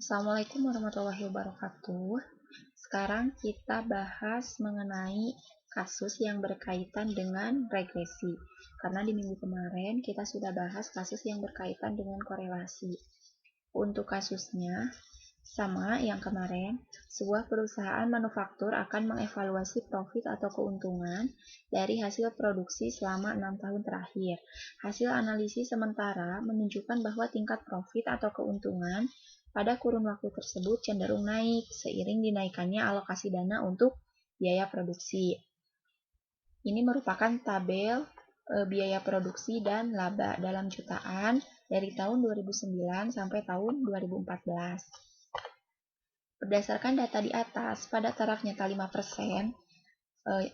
Assalamualaikum warahmatullahi wabarakatuh. Sekarang kita bahas mengenai kasus yang berkaitan dengan regresi. Karena di minggu kemarin kita sudah bahas kasus yang berkaitan dengan korelasi. Untuk kasusnya, sama yang kemarin, sebuah perusahaan manufaktur akan mengevaluasi profit atau keuntungan dari hasil produksi selama 6 tahun terakhir. Hasil analisis sementara menunjukkan bahwa tingkat profit atau keuntungan pada kurun waktu tersebut cenderung naik seiring dinaikannya alokasi dana untuk biaya produksi. Ini merupakan tabel biaya produksi dan laba dalam jutaan dari tahun 2009 sampai tahun 2014. Berdasarkan data di atas, pada taraf nyata 5%, 1.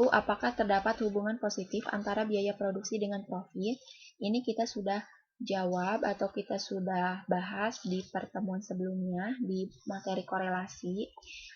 Apakah terdapat hubungan positif antara biaya produksi dengan profit? Ini kita sudah jawab atau kita sudah bahas di pertemuan sebelumnya di materi korelasi.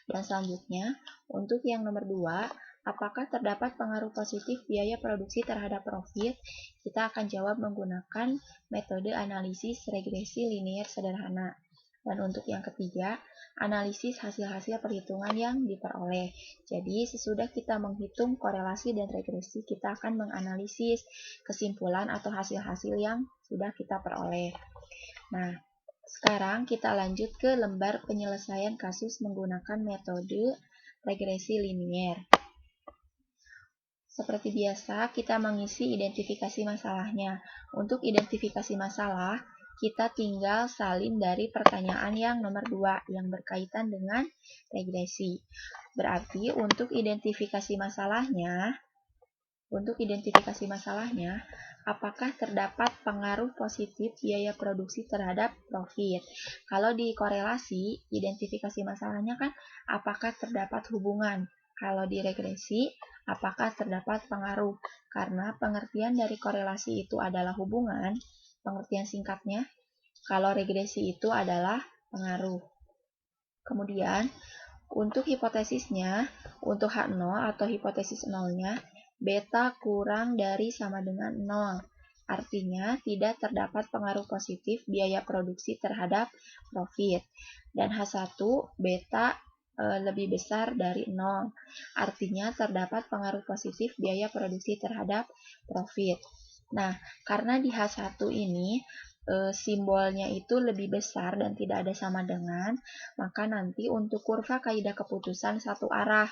Dan selanjutnya, untuk yang nomor 2, apakah terdapat pengaruh positif biaya produksi terhadap profit? Kita akan jawab menggunakan metode analisis regresi linear sederhana. Dan untuk yang ketiga, analisis hasil-hasil perhitungan yang diperoleh. Jadi, sesudah kita menghitung korelasi dan regresi, kita akan menganalisis kesimpulan atau hasil-hasil yang sudah kita peroleh. Nah, sekarang kita lanjut ke lembar penyelesaian kasus menggunakan metode regresi linear. Seperti biasa, kita mengisi identifikasi masalahnya. Untuk identifikasi masalah, kita tinggal salin dari pertanyaan yang nomor 2 yang berkaitan dengan regresi. Berarti untuk identifikasi masalahnya, apakah terdapat pengaruh positif biaya produksi terhadap profit? Kalau di korelasi, identifikasi masalahnya kan apakah terdapat hubungan? Kalau di regresi, apakah terdapat pengaruh? Karena pengertian dari korelasi itu adalah hubungan, pengertian singkatnya, kalau regresi itu adalah pengaruh. Kemudian, untuk hipotesisnya, untuk H0 atau hipotesis nolnya, beta kurang dari sama dengan 0. Artinya, tidak terdapat pengaruh positif biaya produksi terhadap profit. Dan H1, beta lebih besar dari 0. Artinya, terdapat pengaruh positif biaya produksi terhadap profit. Nah, karena di H1 ini simbolnya itu lebih besar dan tidak ada sama dengan, maka nanti untuk kurva kaidah keputusan satu arah.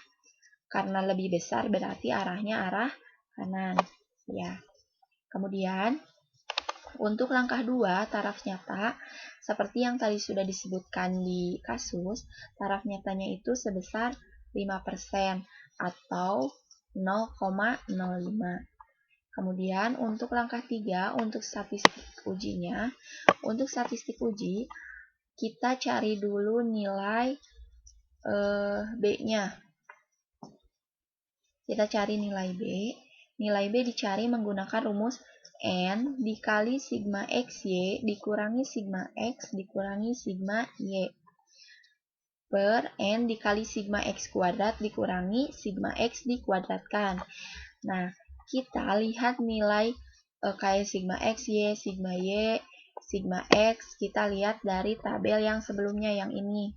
Karena lebih besar berarti arahnya arah kanan. Ya. Kemudian, untuk langkah 2, taraf nyata, seperti yang tadi sudah disebutkan di kasus, taraf nyatanya itu sebesar 5% atau 0,05. Kemudian untuk langkah 3, untuk statistik ujinya, untuk statistik uji, kita cari dulu nilai B-nya. Kita cari nilai B. Nilai B dicari menggunakan rumus N dikali sigma XY dikurangi sigma X dikurangi sigma Y per N dikali sigma X kuadrat dikurangi sigma X dikuadratkan. Nah, kita lihat nilai kayak sigma X, Y, sigma Y, sigma X, kita lihat dari tabel yang sebelumnya yang ini.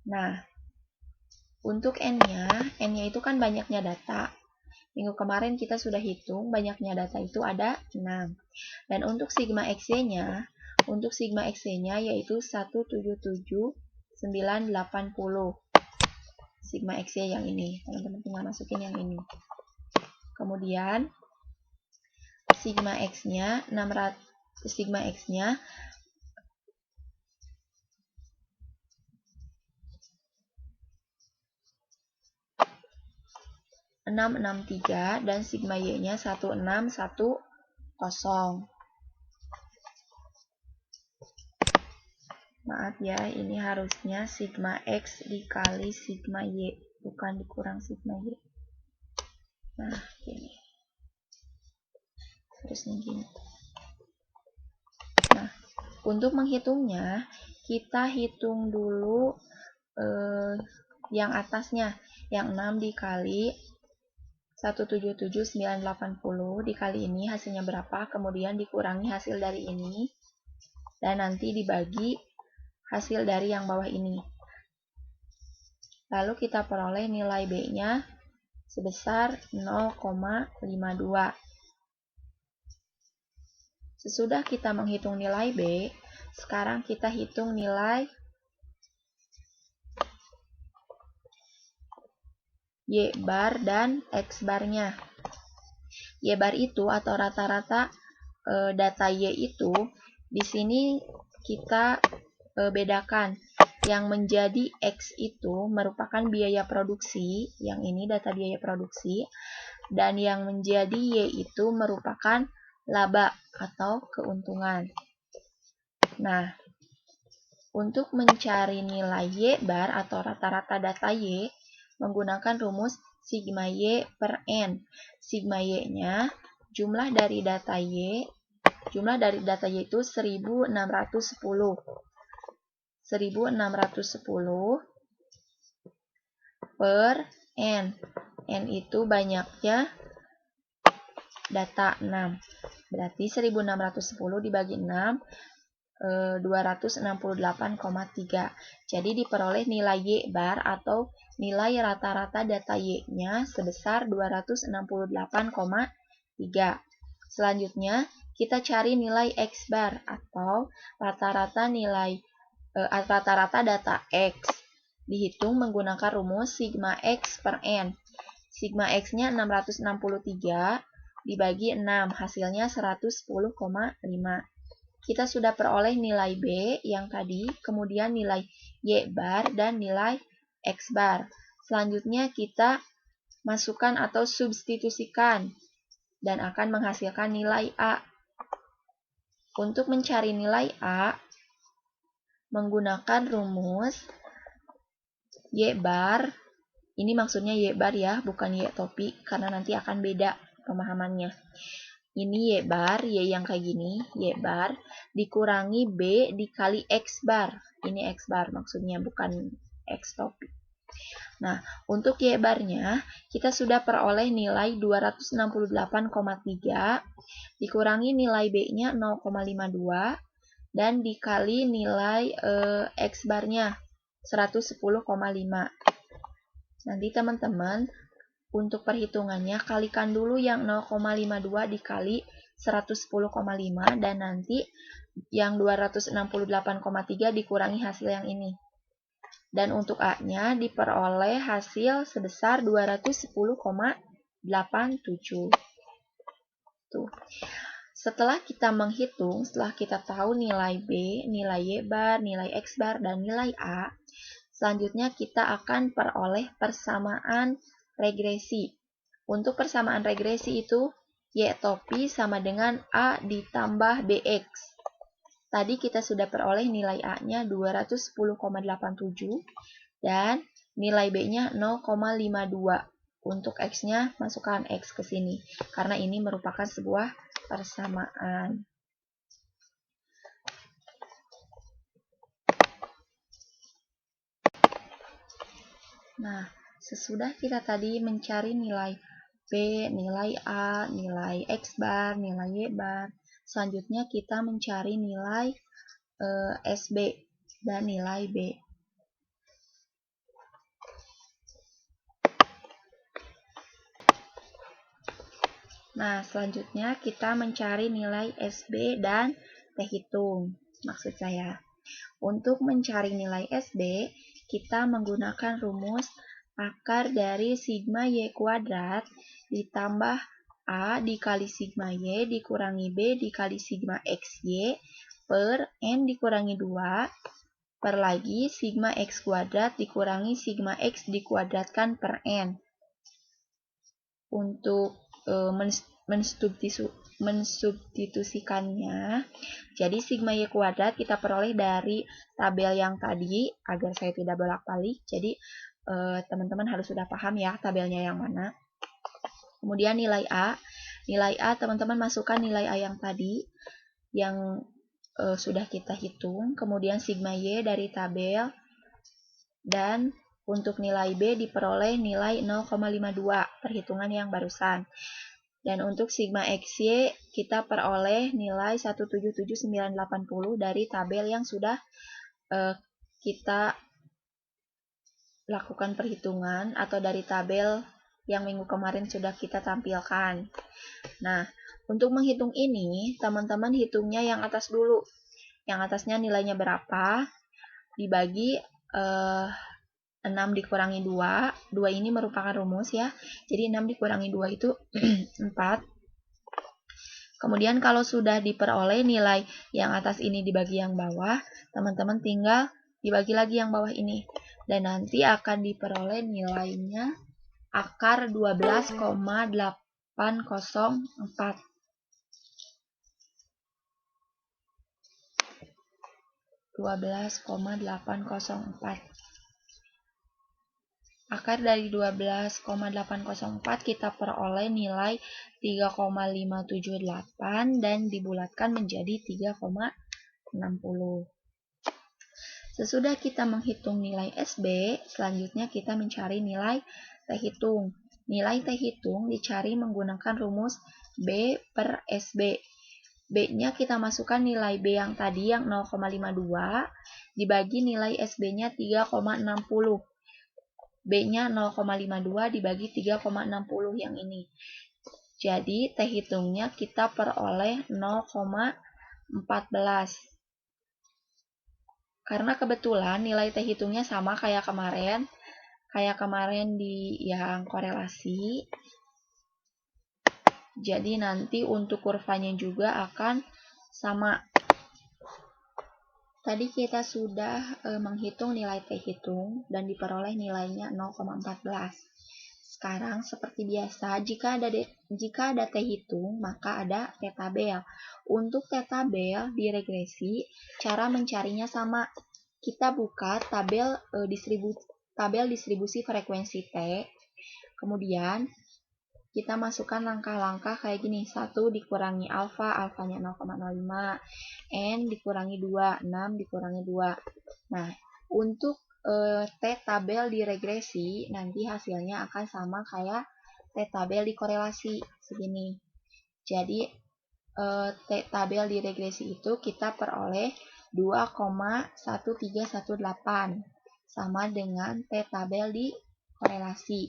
Nah, untuk N-nya itu kan banyaknya data. Minggu kemarin kita sudah hitung banyaknya data itu ada 6. Dan untuk sigma XY-nya, yaitu 177.980. Sigma XY yang ini, teman-teman tinggal masukin yang ini. Kemudian sigma X-nya 663 dan sigma Y-nya 1610. Maaf ya, ini harusnya sigma X dikali sigma Y, bukan dikurang sigma Y. Nah, gini. Terusnya gini. Nah, untuk menghitungnya, kita hitung dulu yang atasnya, yang 6 dikali 177.980 dikali ini hasilnya berapa, kemudian dikurangi hasil dari ini, dan nanti dibagi hasil dari yang bawah ini. Lalu kita peroleh nilai B-nya sebesar 0,52. Sesudah kita menghitung nilai B, sekarang kita hitung nilai Y bar dan X barnya. Y bar itu atau rata-rata data Y itu, di sini kita bedakan. Yang menjadi X itu merupakan biaya produksi, yang ini data biaya produksi, dan yang menjadi Y itu merupakan laba atau keuntungan. Nah, untuk mencari nilai Y bar atau rata-rata data Y, menggunakan rumus sigma Y per N. Sigma Y-nya jumlah dari data Y itu 1610. 1610 per N. N itu banyaknya data 6. Berarti 1610 dibagi 6, 268,3. Jadi diperoleh nilai Y bar atau nilai rata-rata data Y-nya sebesar 268,3. Selanjutnya, kita cari nilai X bar atau rata-rata data X. Dihitung menggunakan rumus sigma X per N. Sigma X-nya 663 dibagi 6, hasilnya 110,5. Kita sudah peroleh nilai B yang tadi, kemudian nilai Y bar dan nilai X bar. Selanjutnya kita masukkan atau substitusikan dan akan menghasilkan nilai A. Untuk mencari nilai A, menggunakan rumus Y bar, ini maksudnya Y bar ya, bukan Y topi, karena nanti akan beda pemahamannya. Ini Y bar, Y yang kayak gini, Y bar, dikurangi B dikali X bar. Ini X bar maksudnya, bukan X topi. Nah, untuk Y barnya, kita sudah peroleh nilai 268,3, dikurangi nilai B-nya 0,52, dan dikali nilai X barnya 110,5. Nanti teman-teman, untuk perhitungannya, kalikan dulu yang 0,52 dikali 110,5 dan nanti yang 268,3 dikurangi hasil yang ini. Dan untuk A-nya diperoleh hasil sebesar 210,87. Tuh. Setelah kita menghitung, setelah kita tahu nilai B, nilai Y bar, nilai X bar, dan nilai A, selanjutnya kita akan peroleh persamaan regresi. Untuk persamaan regresi itu, Y topi sama dengan A ditambah BX. Tadi kita sudah peroleh nilai A-nya 210,87 dan nilai B-nya 0,52. Untuk X-nya, masukkan X ke sini, karena ini merupakan sebuah persamaan. Nah, sesudah kita tadi mencari nilai B, nilai A, nilai X bar, nilai Y bar, selanjutnya kita mencari nilai SB dan nilai B. Nah, selanjutnya kita mencari nilai SB dan T hitung, maksud saya. Untuk mencari nilai SB, kita menggunakan rumus akar dari sigma Y kuadrat ditambah A dikali sigma Y dikurangi B dikali sigma XY per N dikurangi 2 per lagi sigma X kuadrat dikurangi sigma X dikuadratkan per N. Untuk mensubstitusikannya, jadi sigma Y kuadrat kita peroleh dari tabel yang tadi, agar saya tidak bolak-balik. Jadi teman-teman harus sudah paham ya tabelnya yang mana. Kemudian nilai A teman-teman masukkan nilai A yang tadi yang sudah kita hitung, kemudian sigma Y dari tabel, dan untuk nilai B diperoleh nilai 0,52, perhitungan yang barusan. Dan untuk sigma XY kita peroleh nilai 177980 dari tabel yang sudah kita lakukan perhitungan atau dari tabel yang minggu kemarin sudah kita tampilkan. Nah, untuk menghitung ini, teman-teman hitungnya yang atas dulu. Yang atasnya nilainya berapa, dibagi 6 dikurangi 2. 2 ini merupakan rumus ya. Jadi 6 dikurangi 2 itu 4. Kemudian kalau sudah diperoleh nilai yang atas ini dibagi yang bawah, teman-teman tinggal dibagi lagi yang bawah ini. Dan nanti akan diperoleh nilainya akar 12,804. Akar dari 12,804 kita peroleh nilai 3,578 dan dibulatkan menjadi 3,60. Sesudah kita menghitung nilai SB, selanjutnya kita mencari nilai T hitung. Nilai T hitung dicari menggunakan rumus B per SB. B-nya kita masukkan nilai B yang tadi yang 0,52 dibagi nilai SB-nya 3,60. B-nya 0,52 dibagi 3,60 yang ini. Jadi T hitungnya kita peroleh 0,14. Karena kebetulan nilai T hitungnya sama kayak kemarin di yang korelasi. Jadi nanti untuk kurvanya juga akan sama. Tadi kita sudah menghitung nilai T hitung dan diperoleh nilainya 0,14. Sekarang seperti biasa, jika ada T hitung, maka ada T tabel. Untuk T tabel di regresi, cara mencarinya sama. Kita buka tabel distribusi frekuensi T. Kemudian kita masukkan langkah-langkah kayak gini. 1 dikurangi alfa, alfanya 0,05. N dikurangi 2, 6 dikurangi 2. Nah, untuk T tabel di regresi, nanti hasilnya akan sama kayak T tabel di korelasi, segini. Jadi, T tabel di regresi itu kita peroleh 2,1318, sama dengan T tabel di korelasi.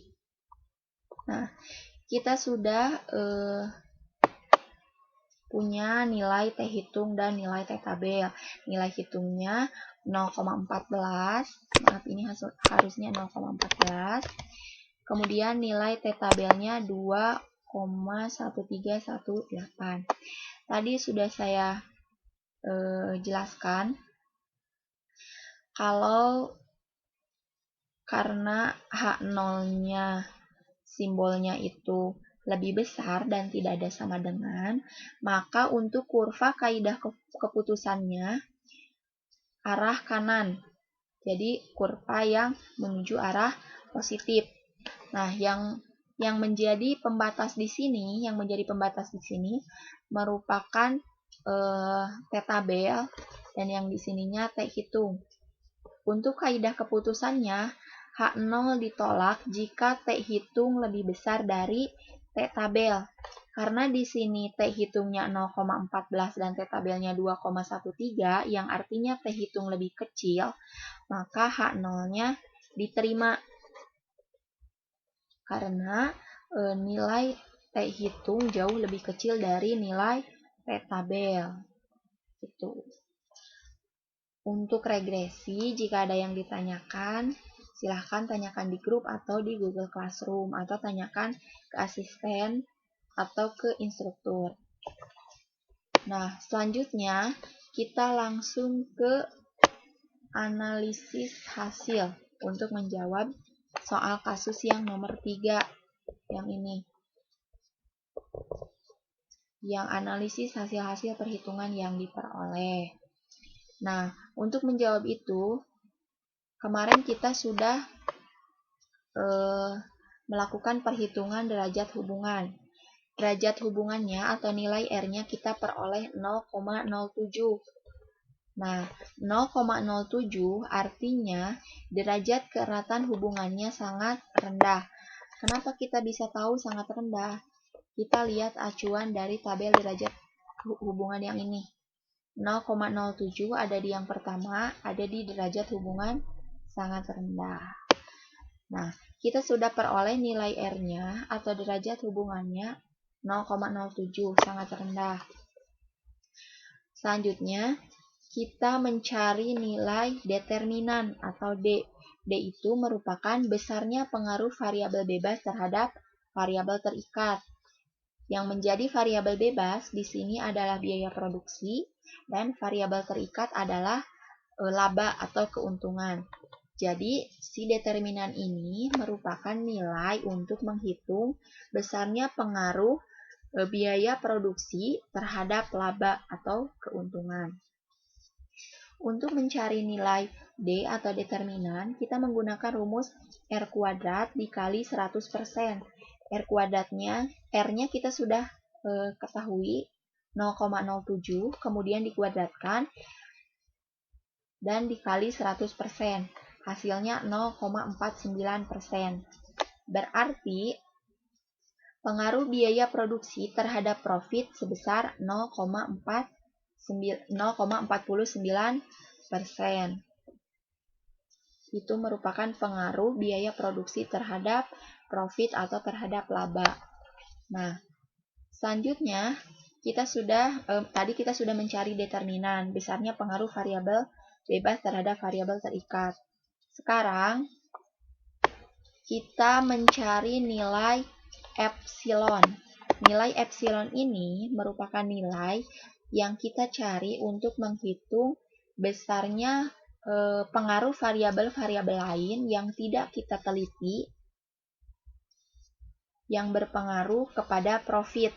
Nah, kita sudah punya nilai T hitung dan nilai T tabel. Nilai hitungnya 0,14, maaf ini harusnya 0,14. Kemudian nilai T tabelnya 2,1318. Tadi sudah saya jelaskan kalau karena H0-nya simbolnya itu lebih besar dan tidak ada sama dengan, maka untuk kurva kaidah keputusannya arah kanan. Jadi kurva yang menuju arah positif. Nah, yang menjadi pembatas di sini, merupakan T tabel dan yang di sininya T hitung. Untuk kaidah keputusannya, H0 ditolak jika T hitung lebih besar dari T tabel. Karena di sini T hitungnya 0,14 dan T tabelnya 2,13, yang artinya T hitung lebih kecil, maka H0-nya diterima. Karena nilai T hitung jauh lebih kecil dari nilai T tabel. Gitu. Untuk regresi, jika ada yang ditanyakan, silahkan tanyakan di grup atau di Google Classroom, atau tanyakan ke asisten atau ke instruktur. Nah, selanjutnya kita langsung ke analisis hasil untuk menjawab soal kasus yang nomor 3, yang ini. Yang analisis hasil-hasil perhitungan yang diperoleh. Nah, untuk menjawab itu, kemarin kita sudah melakukan perhitungan derajat hubungan. Derajat hubungannya atau nilai R-nya kita peroleh 0,07. Nah, 0,07 artinya derajat keeratan hubungannya sangat rendah. Kenapa kita bisa tahu sangat rendah? Kita lihat acuan dari tabel derajat hubungan yang ini. 0,07 ada di yang pertama, ada di derajat hubungan sangat rendah. Nah, kita sudah peroleh nilai R-nya atau derajat hubungannya 0,07, sangat rendah. Selanjutnya, kita mencari nilai determinan atau D. D itu merupakan besarnya pengaruh variabel bebas terhadap variabel terikat. Yang menjadi variabel bebas di sini adalah biaya produksi dan variabel terikat adalah laba atau keuntungan. Jadi, si determinan ini merupakan nilai untuk menghitung besarnya pengaruh biaya produksi terhadap laba atau keuntungan. Untuk mencari nilai D atau determinan, kita menggunakan rumus R kuadrat dikali 100%. R-nya kita sudah ketahui 0,07, kemudian dikuadratkan dan dikali 100%. Hasilnya 0,49%. Berarti pengaruh biaya produksi terhadap profit sebesar 0,49%. Itu merupakan pengaruh biaya produksi terhadap profit atau terhadap laba. Nah, selanjutnya tadi kita sudah mencari determinan, besarnya pengaruh variabel bebas terhadap variabel terikat. Sekarang kita mencari nilai epsilon. Nilai epsilon ini merupakan nilai yang kita cari untuk menghitung besarnya pengaruh variabel-variabel lain yang tidak kita teliti yang berpengaruh kepada profit.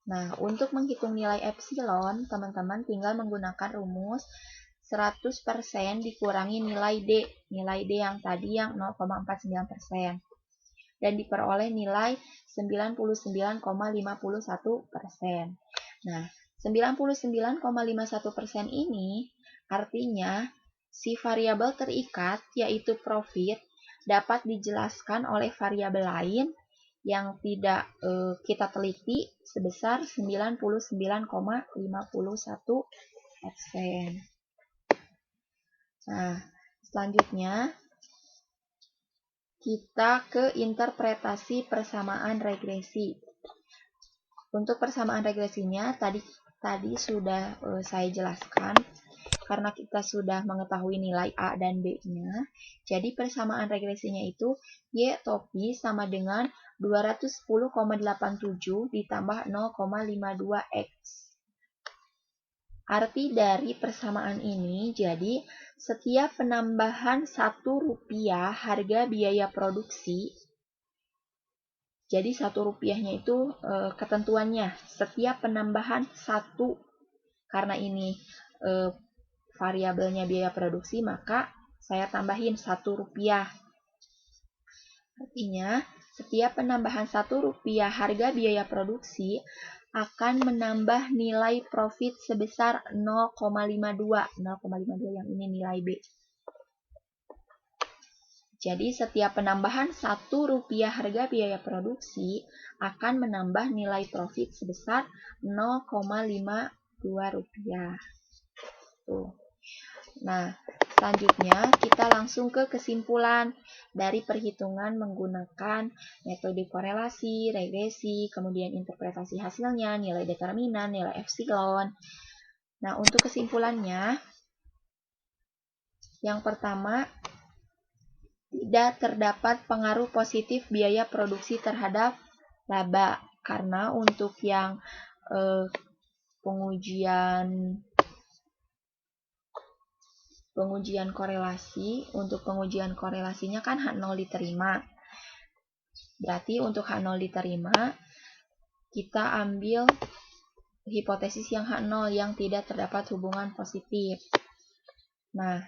Nah, untuk menghitung nilai epsilon, teman-teman tinggal menggunakan rumus 100% dikurangi nilai D. Nilai D yang tadi yang 0,49%. Dan diperoleh nilai 99,51%. Nah, 99,51% ini artinya si variabel terikat, yaitu profit, dapat dijelaskan oleh variabel lain yang tidak kita teliti sebesar 99,51%. Nah, selanjutnya kita ke interpretasi persamaan regresi. Untuk persamaan regresinya tadi sudah saya jelaskan. Karena kita sudah mengetahui nilai A dan B-nya, jadi persamaan regresinya itu Y topi sama dengan 210,87 ditambah 0,52X. Arti dari persamaan ini, jadi setiap penambahan Rp1 harga biaya produksi, jadi Rp1-nya itu ketentuannya, setiap penambahan 1, karena ini variabelnya biaya produksi, maka saya tambahin Rp1. Artinya, setiap penambahan Rp1 harga biaya produksi akan menambah nilai profit sebesar 0,52. 0,52 yang ini nilai B. Jadi, setiap penambahan Rp1 harga biaya produksi akan menambah nilai profit sebesar 0,52 rupiah. Tuh. Nah, selanjutnya kita langsung ke kesimpulan dari perhitungan menggunakan metode korelasi, regresi, kemudian interpretasi hasilnya, nilai determinan, nilai epsilon. Nah, untuk kesimpulannya, yang pertama, tidak terdapat pengaruh positif biaya produksi terhadap laba, karena untuk yang pengujian korelasi, untuk pengujian korelasinya kan H0 diterima. Berarti untuk H0 diterima, kita ambil hipotesis yang H0 yang tidak terdapat hubungan positif. Nah,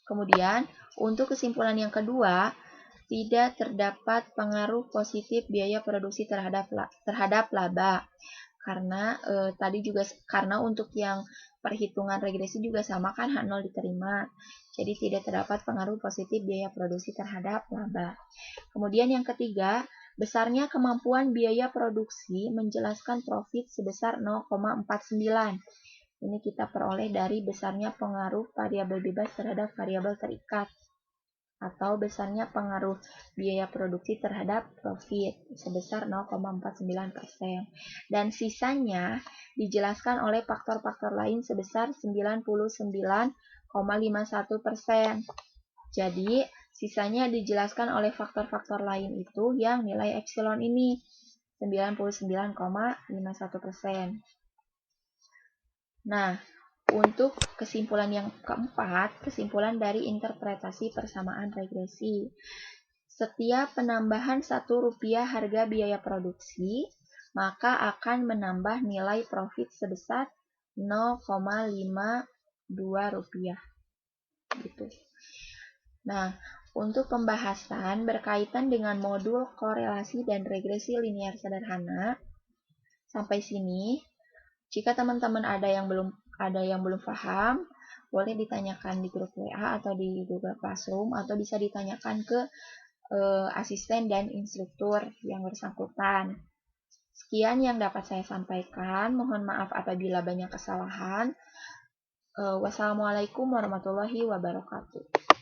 kemudian untuk kesimpulan yang kedua, tidak terdapat pengaruh positif biaya produksi terhadap laba. Karena karena untuk yang perhitungan regresi juga sama kan H0 diterima. Jadi tidak terdapat pengaruh positif biaya produksi terhadap laba. Kemudian yang ketiga, besarnya kemampuan biaya produksi menjelaskan profit sebesar 0,49. Ini kita peroleh dari besarnya pengaruh variabel bebas terhadap variabel terikat, atau besarnya pengaruh biaya produksi terhadap profit sebesar 0,49%. Dan sisanya dijelaskan oleh faktor-faktor lain sebesar 99,51%. Jadi, sisanya dijelaskan oleh faktor-faktor lain itu yang nilai epsilon ini 99,51%. Nah, untuk kesimpulan yang keempat, kesimpulan dari interpretasi persamaan regresi. Setiap penambahan Rp1 harga biaya produksi, maka akan menambah nilai profit sebesar Rp0,52. Gitu. Nah, untuk pembahasan berkaitan dengan modul korelasi dan regresi linear sederhana, sampai sini. Jika teman-teman ada yang belum paham, boleh ditanyakan di grup WA atau di Google Classroom, atau bisa ditanyakan ke asisten dan instruktur yang bersangkutan. Sekian yang dapat saya sampaikan. Mohon maaf apabila banyak kesalahan. Wassalamualaikum warahmatullahi wabarakatuh.